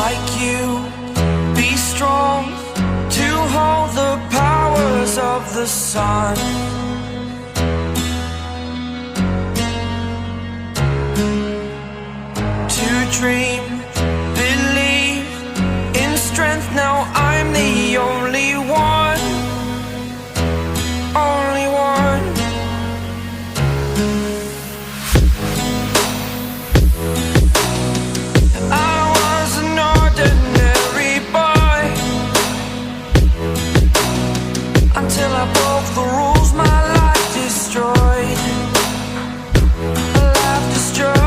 like you, be strong to hold the powers of the sun. To dream, believe in strength. Now I'm the only one, only one. I was an ordinary boy until I broke the rules. My life destroyed, a life destroyed.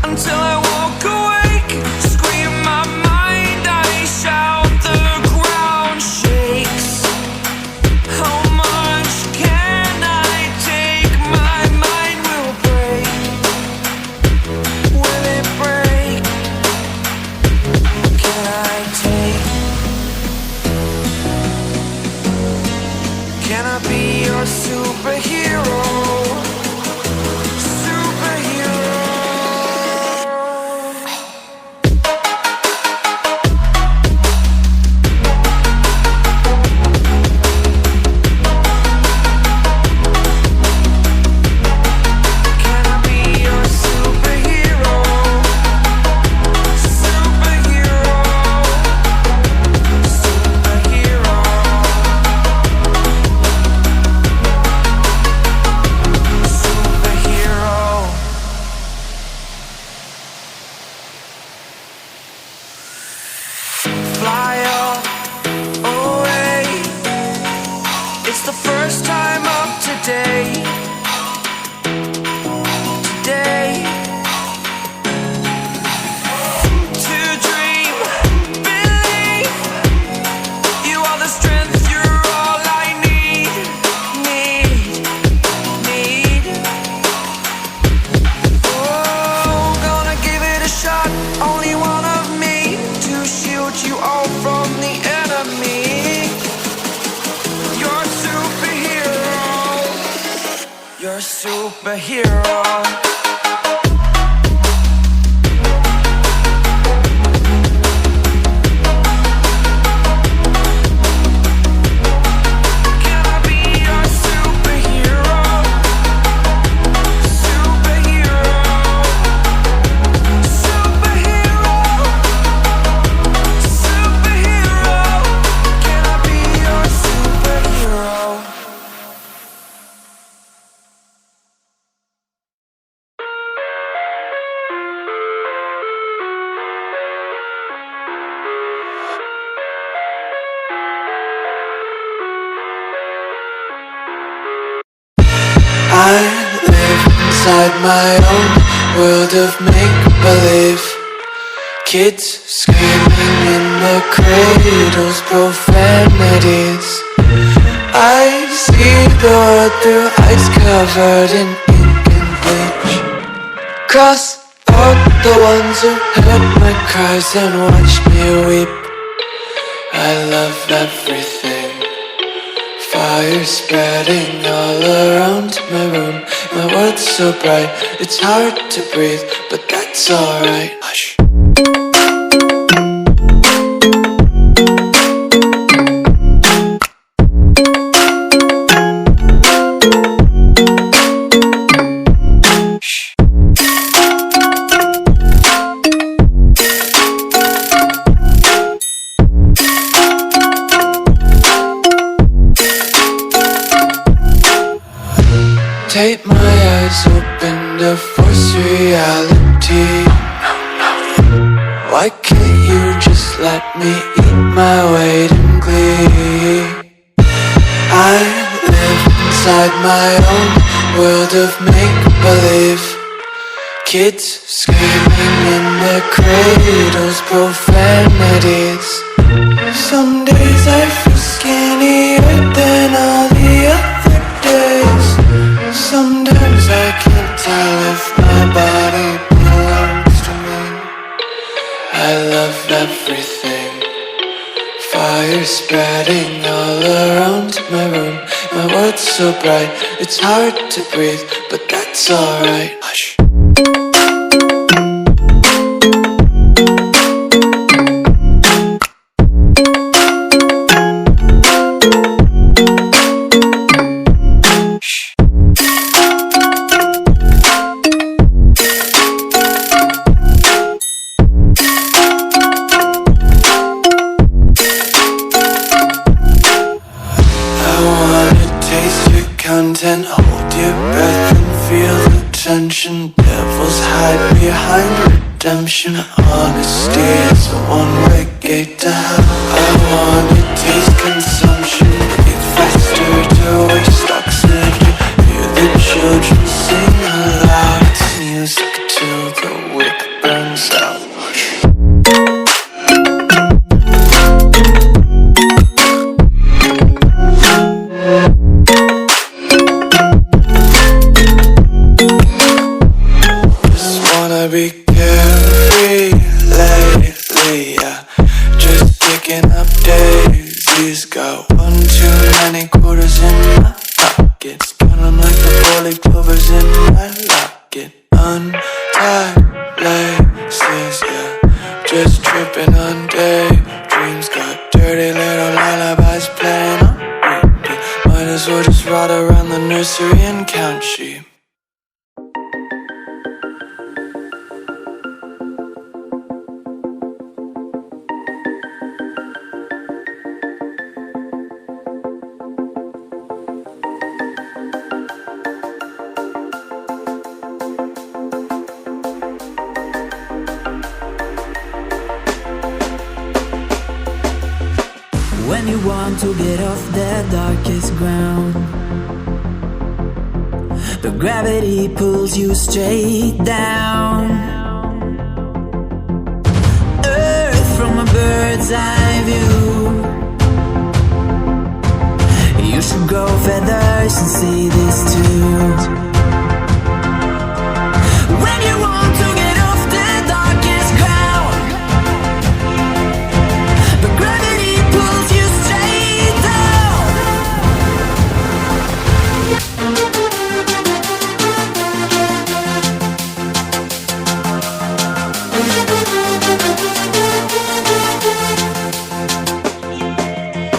Until I woke awake, scream my mind, I shout, the ground shakes. How much can I take? My mind will break. Will it break? Can I take? Can I be your superhero? Superhero. I live inside my own world of make-believe. Kids screaming in the cradles, profanities. I see the world through eyes covered in ink and bleach. Cross out the ones who heard my cries and watched me weep. I love everything. Fire spreading all around my room. My world's so bright, it's hard to breathe, but that's alright. Hush. Tape my eyes open to force reality. Why can't you just let me eat my weight in glee? I live inside my own world of make-believe. Kids screaming in their cradles, profanities. Some days I feel skinnier than all the other days. Sometimes I can't tell if my body belongs to me. I love everything. Fire spreading all around my room. My world's so bright, it's hard to breathe, but that's alright. Hush. content. Hold your breath and feel the tension. Devils hide behind redemption. Honesty is a one-way gate to hell. I wanna taste consumption. Breathe faster to waste oxygen. Hear the children sing aloud. It's music till the wick burns out. Be carefree lately, yeah. Just picking up daisies. Got one too many quarters in my pockets. Count 'em like the four-leaf clovers in my locket. Untied laces, yeah. Just tripping on daydreams. Got dirty little lullabies playing on repeat. Might as well just ride around the nursery and count sheep. When you want to get off the darkest ground, the gravity pulls you straight down. Earth from a bird's eye view. You should grow feathers and see this too.